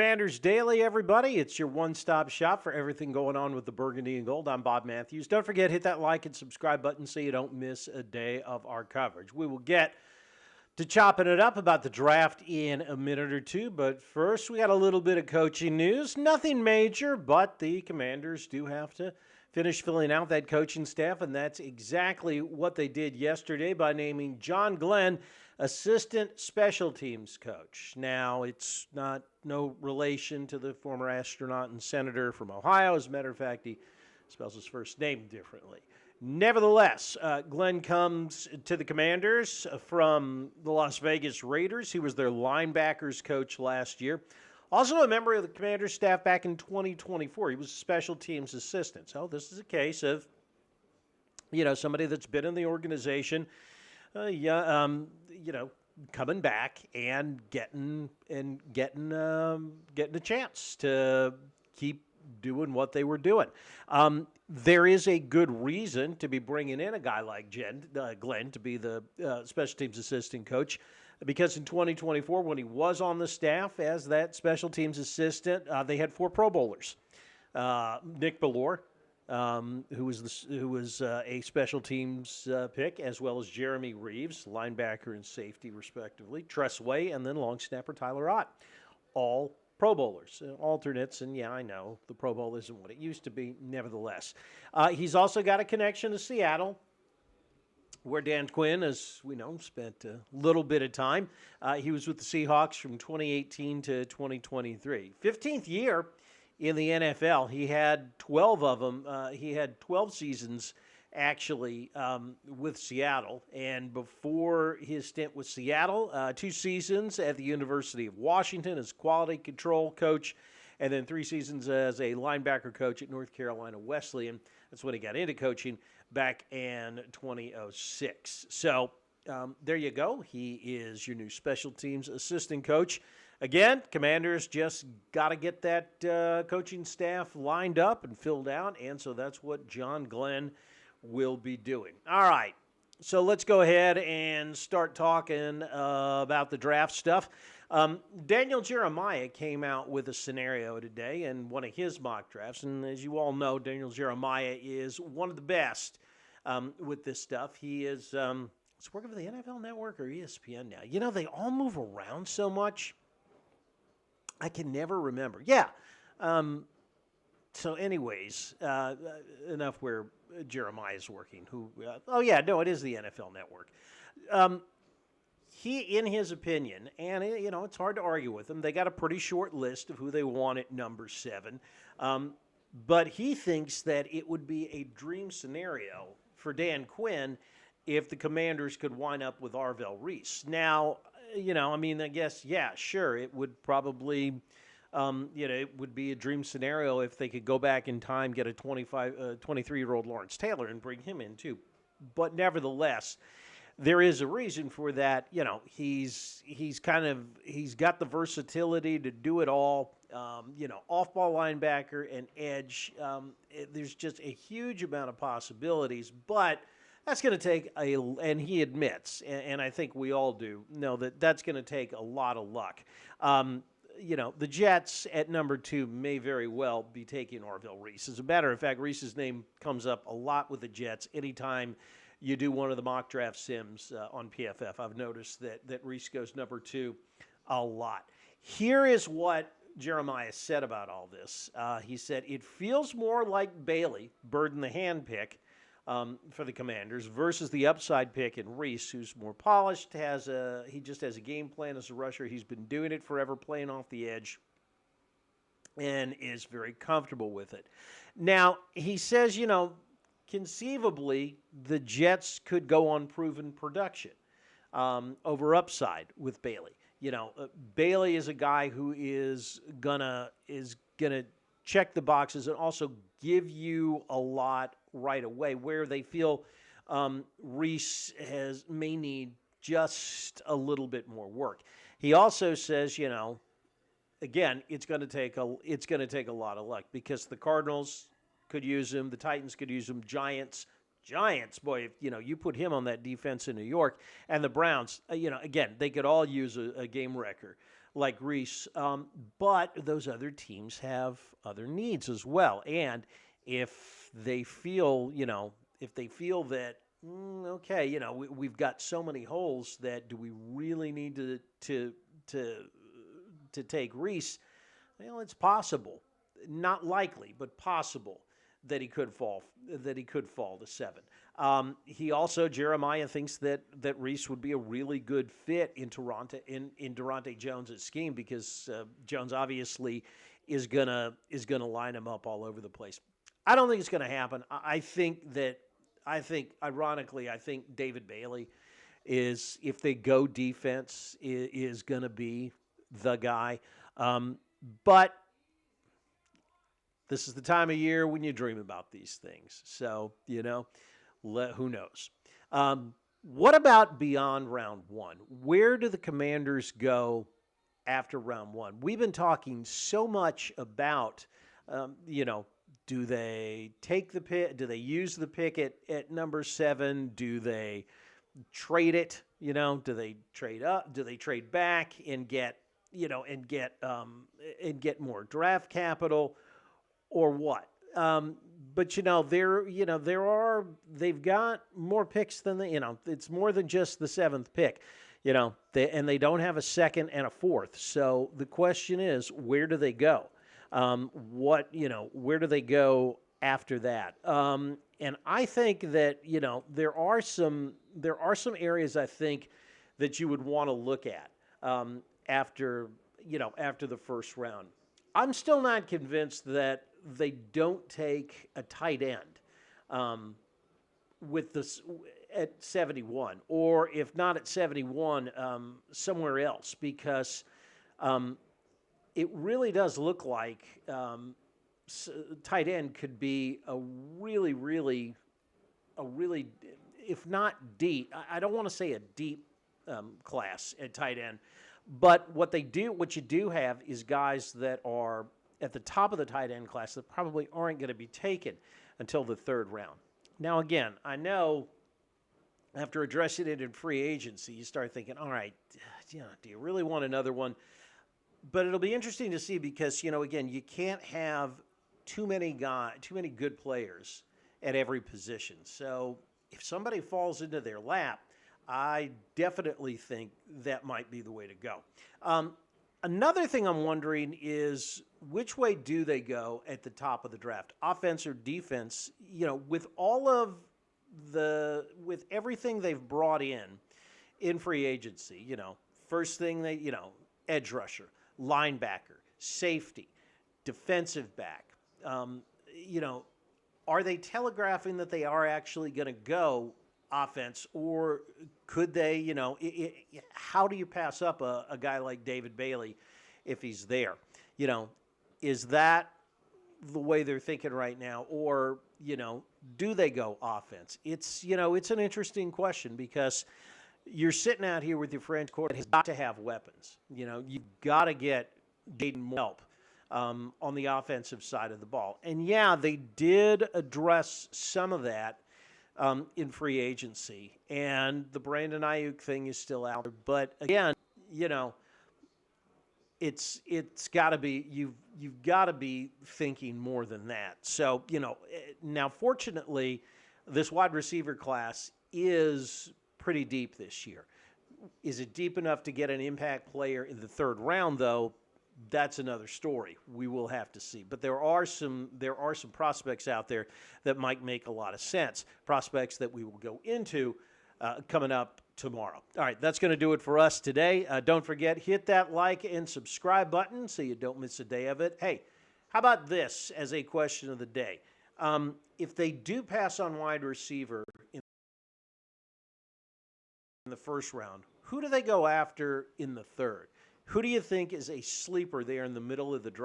Commanders Daily, everybody. It's your one-stop shop for everything going on with the Burgundy and Gold. I'm Bob Matthews. Don't forget, hit that like and subscribe button so you don't miss a day of our coverage. We will get to chopping it up about the draft in a minute or two, but first we got a little bit of coaching news. Nothing major, but the Commanders do have to finish filling out that coaching staff, and that's exactly what they did yesterday by naming John Glenn assistant special teams coach. Now, it's no relation to the former astronaut and senator from Ohio. As a matter of fact, he spells his first name differently. Nevertheless, Glenn comes to the Commanders from the Las Vegas Raiders. He was their linebackers coach last year. Also a member of the Commanders staff back in 2024. He was a special teams assistant. So this is a case of, somebody that's been in the organization, coming back and getting a chance to keep doing what they were doing. There is a good reason to be bringing in a guy like Glenn to be the special teams assistant coach, because in 2024, when he was on the staff as that special teams assistant, they had 4 Pro Bowlers. Nick Bellore, who was a special teams pick, as well as Jeremy Reeves, linebacker and safety, respectively, Tress Way, and then long snapper Tyler Ott, all Pro Bowlers, alternates, and yeah, I know the Pro Bowl isn't what it used to be. Nevertheless, he's also got a connection to Seattle, where Dan Quinn, as we know, spent a little bit of time. He was with the Seahawks from 2018 to 2023. 15th year in the NFL. He had 12 of them. He had 12 seasons, actually, with Seattle. And before his stint with Seattle, 2 seasons at the University of Washington as quality control coach, and then 3 seasons as a linebacker coach at North Carolina Wesleyan. That's when he got into coaching back in 2006. So there you go. He is your new special teams assistant coach. Again, Commanders just got to get that coaching staff lined up and filled out, and so that's what John Glenn will be doing. All right, so let's go ahead and start talking about the draft stuff. Daniel Jeremiah came out with a scenario today in one of his mock drafts, and as you all know, Daniel Jeremiah is one of the best with this stuff. He is he's working for the NFL Network or ESPN now. They all move around so much. I can never remember. Yeah. So anyways, enough where Jeremiah is working. It is the NFL Network. He, in his opinion, and it's hard to argue with him, they got a pretty short list of who they want at number 7. But he thinks that it would be a dream scenario for Dan Quinn if the Commanders could wind up with Arvell Reese. Now, I guess, yeah, sure, it would probably, it would be a dream scenario if they could go back in time, get a 23-year-old Lawrence Taylor and bring him in too. But nevertheless, there is a reason for that. He's got the versatility to do it all. Off-ball linebacker and edge. There's just a huge amount of possibilities, but that's going to take and he admits, and I think we all do know that's going to take a lot of luck. The Jets at number 2 may very well be taking Arvell Reese. As a matter of fact, Reese's name comes up a lot with the Jets anytime you do one of the mock draft sims on PFF. I've noticed that Reese goes number 2 a lot. Here is what Jeremiah said about all this. He said, it feels more like Bailey, bird in the hand pick, for the Commanders versus the upside pick in Reese, who's more polished, he just has a game plan as a rusher. He's been doing it forever, playing off the edge, and is very comfortable with it. Now, he says, conceivably, the Jets could go on proven production over upside with Bailey. Bailey is a guy who is gonna check the boxes and also give you a lot right away, where they feel Reese may need just a little bit more work. He also says, again, it's going to take a lot of luck, because the Cardinals could use him, the Titans could use him, Giants, boy, if, you put him on that defense in New York, and the Browns, again, they could all use a game wrecker. like Reese. But those other teams have other needs as well. And if they feel, if they feel that, okay, we've got so many holes that do we really need to to take Reese? Well, it's possible, not likely, but possible that he could fall to 7. He also Jeremiah thinks that Reese would be a really good fit in Durante Jones's scheme because Jones obviously is gonna line him up all over the place. I don't think it's gonna happen. Ironically, I think David Bailey is, if they go defense, is going to be the guy. But this is the time of year when you dream about these things. So, who knows? What about beyond round one? Where do the Commanders go after round one? We've been talking so much about, do they take the pick? Do they use the pick at number 7? Do they trade it? Do they trade up? Do they trade back and get more draft capital, or what? But they've got more picks than it's more than just the 7th pick. They don't have a 2nd and a 4th. So the question is, where do they go? Where do they go after that? And I think that, there are some areas I think that you would want to look at after the first round. I'm still not convinced that they don't take a tight end with this at 71, or if not at 71, somewhere else, because it really does look like tight end could be a really, if not deep, I don't want to say a deep class at tight end, but what you do have is guys that are at the top of the tight end class that probably aren't going to be taken until the 3rd round. Now, again, I know after addressing it in free agency, you start thinking, all right, do you really want another one? But it'll be interesting to see because, again, you can't have too many good players at every position. So if somebody falls into their lap, I definitely think that might be the way to go. Another thing I'm wondering is, which way do they go at the top of the draft, offense or defense? With with everything they've brought in free agency, first thing edge rusher, linebacker, safety, defensive back. Are they telegraphing that they are actually going to go offense, or could they, how do you pass up a guy like David Bailey if he's there? Is that the way they're thinking right now, or, do they go offense? It's an interesting question because you're sitting out here with your French quarterback has got to have weapons. You've got to get Jaden help on the offensive side of the ball. And yeah, they did address some of that in free agency, and the Brandon Ayuk thing is still out there. But again, it's got to be you've got to be thinking more than that. So now fortunately, this wide receiver class is pretty deep this year. Is it deep enough to get an impact player in the 3rd round, though? That's another story. We will have to see. But there are some prospects out there that might make a lot of sense. Prospects that we will go into coming up tomorrow. All right, that's going to do it for us today. Don't forget, hit that like and subscribe button so you don't miss a day of it. Hey, how about this as a question of the day? If they do pass on wide receiver in the 1st round, who do they go after in the 3rd? Who do you think is a sleeper there in the middle of the draft?